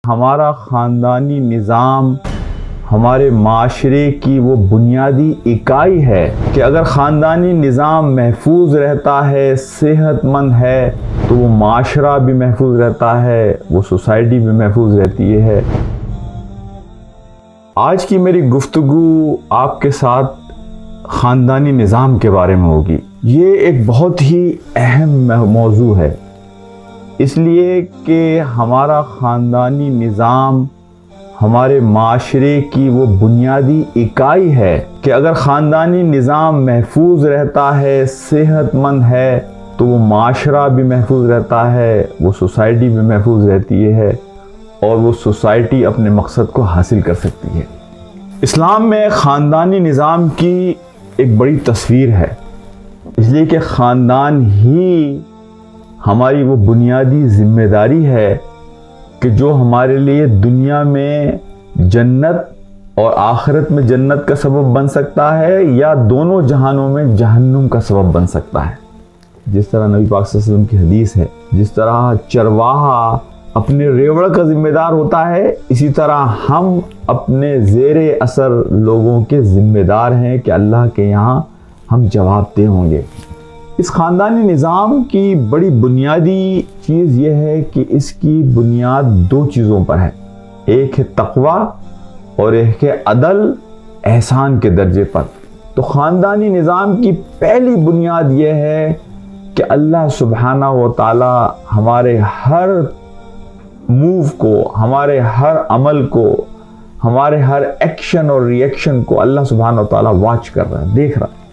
ہمارا خاندانی نظام ہمارے معاشرے کی وہ بنیادی اکائی ہے کہ اگر خاندانی نظام محفوظ رہتا ہے، صحت مند ہے، تو وہ معاشرہ بھی محفوظ رہتا ہے، وہ سوسائٹی بھی محفوظ رہتی ہے۔ آج کی میری گفتگو آپ کے ساتھ خاندانی نظام کے بارے میں ہوگی۔ یہ ایک بہت ہی اہم موضوع ہے، اس لیے کہ ہمارا خاندانی نظام ہمارے معاشرے کی وہ بنیادی اکائی ہے کہ اگر خاندانی نظام محفوظ رہتا ہے، صحت مند ہے، تو وہ معاشرہ بھی محفوظ رہتا ہے، وہ سوسائٹی بھی محفوظ رہتی ہے اور وہ سوسائٹی اپنے مقصد کو حاصل کر سکتی ہے۔ اسلام میں خاندانی نظام کی ایک بڑی تصویر ہے، اس لیے کہ خاندان ہی ہماری وہ بنیادی ذمہ داری ہے کہ جو ہمارے لیے دنیا میں جنت اور آخرت میں جنت کا سبب بن سکتا ہے یا دونوں جہانوں میں جہنم کا سبب بن سکتا ہے۔ جس طرح نبی پاک صلی اللہ علیہ وسلم کی حدیث ہے، جس طرح چرواہا اپنے ریوڑ کا ذمہ دار ہوتا ہے، اسی طرح ہم اپنے زیر اثر لوگوں کے ذمہ دار ہیں کہ اللہ کے یہاں ہم جواب دہ ہوں گے۔ اس خاندانی نظام کی بڑی بنیادی چیز یہ ہے کہ اس کی بنیاد دو چیزوں پر ہے، ایک ہے تقوی اور ایک ہے عدل، احسان کے درجے پر۔ تو خاندانی نظام کی پہلی بنیاد یہ ہے کہ اللہ سبحانہ و تعالی ہمارے ہر موو کو، ہمارے ہر عمل کو، ہمارے ہر ایکشن اور ری ایکشن کو اللہ سبحانہ و تعالی واچ کر رہا ہے، دیکھ رہا ہے۔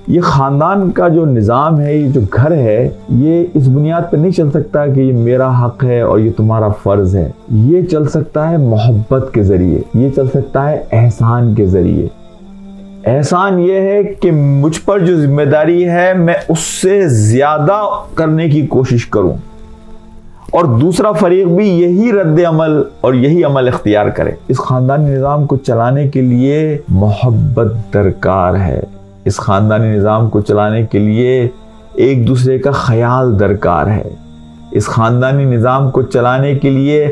یہ خاندان کا جو نظام ہے، یہ جو گھر ہے، یہ اس بنیاد پہ نہیں چل سکتا کہ یہ میرا حق ہے اور یہ تمہارا فرض ہے۔ یہ چل سکتا ہے محبت کے ذریعے، یہ چل سکتا ہے احسان کے ذریعے۔ احسان یہ ہے کہ مجھ پر جو ذمہ داری ہے میں اس سے زیادہ کرنے کی کوشش کروں اور دوسرا فریق بھی یہی رد عمل اور یہی عمل اختیار کرے۔ اس خاندانی نظام کو چلانے کے لیے محبت درکار ہے، اس خاندانی نظام کو چلانے کے لیے ایک دوسرے کا خیال درکار ہے، اس خاندانی نظام کو چلانے کے لیے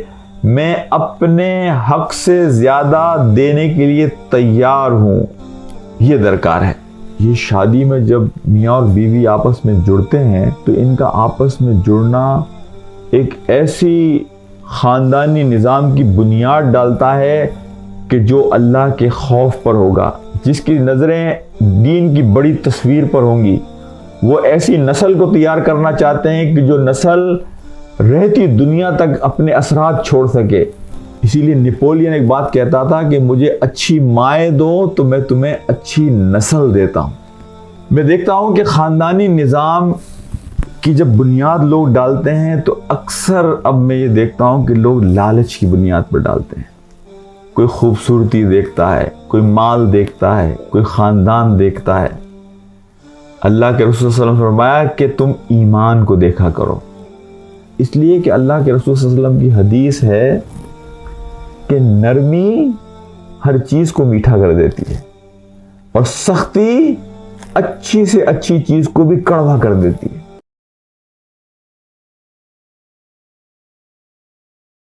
میں اپنے حق سے زیادہ دینے کے لیے تیار ہوں، یہ درکار ہے۔ یہ شادی میں جب میاں اور بیوی آپس میں جڑتے ہیں تو ان کا آپس میں جڑنا ایک ایسی خاندانی نظام کی بنیاد ڈالتا ہے کہ جو اللہ کے خوف پر ہوگا، جس کی نظریں دین کی بڑی تصویر پر ہوں گی۔ وہ ایسی نسل کو تیار کرنا چاہتے ہیں کہ جو نسل رہتی دنیا تک اپنے اثرات چھوڑ سکے۔ اسی لیے نیپولین ایک بات کہتا تھا کہ مجھے اچھی مائیں دو تو میں تمہیں اچھی نسل دیتا ہوں۔ میں دیکھتا ہوں کہ خاندانی نظام کی جب بنیاد لوگ ڈالتے ہیں تو اکثر اب میں یہ دیکھتا ہوں کہ لوگ لالچ کی بنیاد پر ڈالتے ہیں۔ کوئی خوبصورتی دیکھتا ہے، کوئی مال دیکھتا ہے، کوئی خاندان دیکھتا ہے۔ اللہ کے رسول صلی اللہ علیہ وسلم نے فرمایا کہ تم ایمان کو دیکھا کرو، اس لیے کہ اللہ کے رسول صلی اللہ علیہ وسلم کی حدیث ہے کہ نرمی ہر چیز کو میٹھا کر دیتی ہے اور سختی اچھی سے اچھی چیز کو بھی کڑوا کر دیتی ہے۔